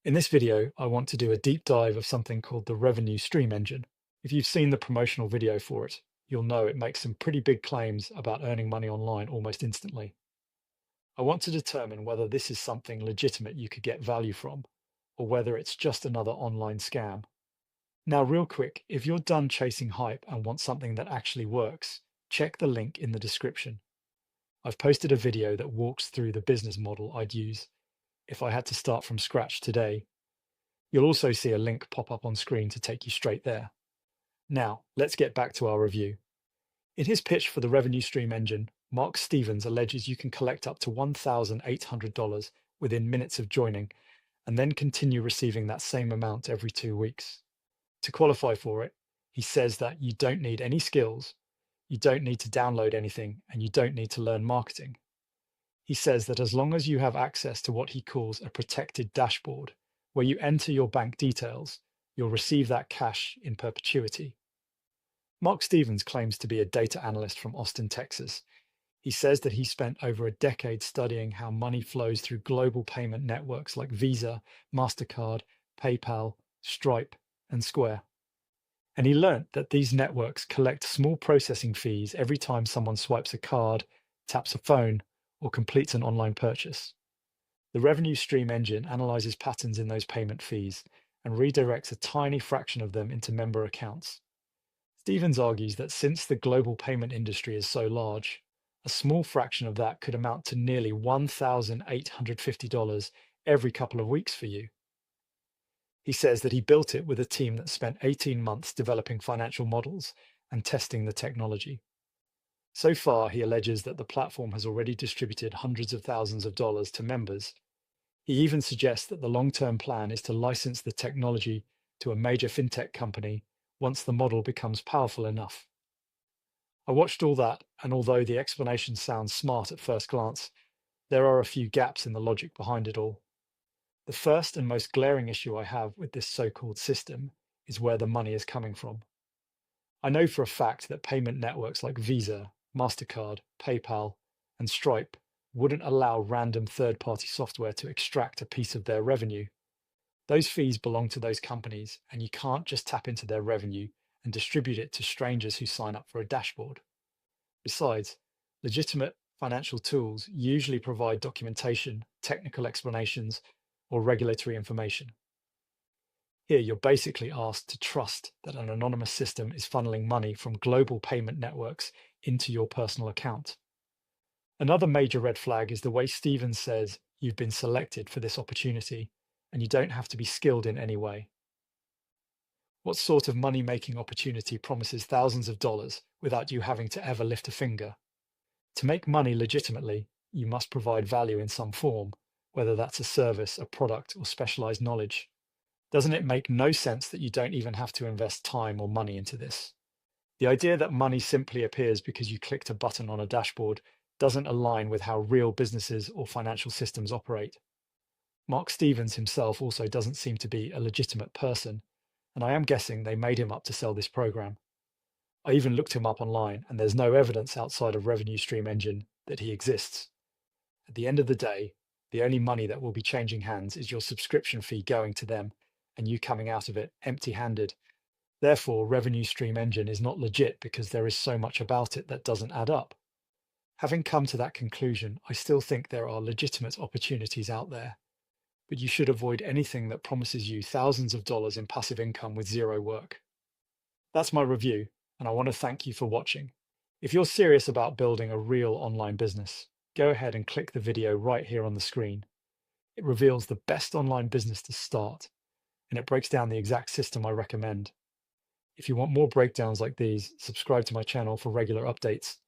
In this video, I want to do a deep dive of something called the Revenue Stream Engine. If you've seen the promotional video for it, you'll know it makes some pretty big claims about earning money online almost instantly. I want to determine whether this is something legitimate you could get value from, or whether it's just another online scam. Now, real quick, if you're done chasing hype and want something that actually works, check the link in the description. I've posted a video that walks through the business model I'd use if I had to start from scratch today. You'll also see a link pop up on screen to take you straight there. Now, let's get back to our review. In his pitch for the Revenue Stream Engine, Mark Stevens alleges you can collect up to $1,800 within minutes of joining, and then continue receiving that same amount every 2 weeks. To qualify for it, he says that you don't need any skills, you don't need to download anything, and you don't need to learn marketing. He says that as long as you have access to what he calls a protected dashboard, where you enter your bank details, you'll receive that cash in perpetuity. Mark Stevens claims to be a data analyst from Austin, Texas. He says that he spent over a decade studying how money flows through global payment networks like Visa, MasterCard, PayPal, Stripe, and Square. And he learned that these networks collect small processing fees every time someone swipes a card, taps a phone, or completes an online purchase. The Revenue Stream Engine analyzes patterns in those payment fees and redirects a tiny fraction of them into member accounts. Stevens argues that since the global payment industry is so large, a small fraction of that could amount to nearly $1,850 every couple of weeks for you. He says that he built it with a team that spent 18 months developing financial models and testing the technology. So far, he alleges that the platform has already distributed hundreds of thousands of dollars to members. He even suggests that the long-term plan is to license the technology to a major fintech company once the model becomes powerful enough. I watched all that, and although the explanation sounds smart at first glance, there are a few gaps in the logic behind it all. The first and most glaring issue I have with this so-called system is where the money is coming from. I know for a fact that payment networks like Visa, MasterCard, PayPal, and Stripe wouldn't allow random third-party software to extract a piece of their revenue. Those fees belong to those companies, and you can't just tap into their revenue and distribute it to strangers who sign up for a dashboard. Besides, legitimate financial tools usually provide documentation, technical explanations, or regulatory information. Here, you're basically asked to trust that an anonymous system is funneling money from global payment networks into your personal account. Another major red flag is the way Stevens says you've been selected for this opportunity and you don't have to be skilled in any way. What sort of money-making opportunity promises thousands of dollars without you having to ever lift a finger? To make money legitimately, you must provide value in some form, whether that's a service, a product, or specialized knowledge. Doesn't it make no sense that you don't even have to invest time or money into this? The idea that money simply appears because you clicked a button on a dashboard doesn't align with how real businesses or financial systems operate. Mark Stevens himself also doesn't seem to be a legitimate person, and I am guessing they made him up to sell this program. I even looked him up online, and there's no evidence outside of Revenue Stream Engine that he exists. At the end of the day, the only money that will be changing hands is your subscription fee going to them, and you coming out of it empty-handed. Therefore, Revenue Stream Engine is not legit because there is so much about it that doesn't add up. Having come to that conclusion, I still think there are legitimate opportunities out there, but you should avoid anything that promises you thousands of dollars in passive income with zero work. That's my review, and I want to thank you for watching. If you're serious about building a real online business, go ahead and click the video right here on the screen. It reveals the best online business to start, and it breaks down the exact system I recommend. If you want more breakdowns like these, subscribe to my channel for regular updates.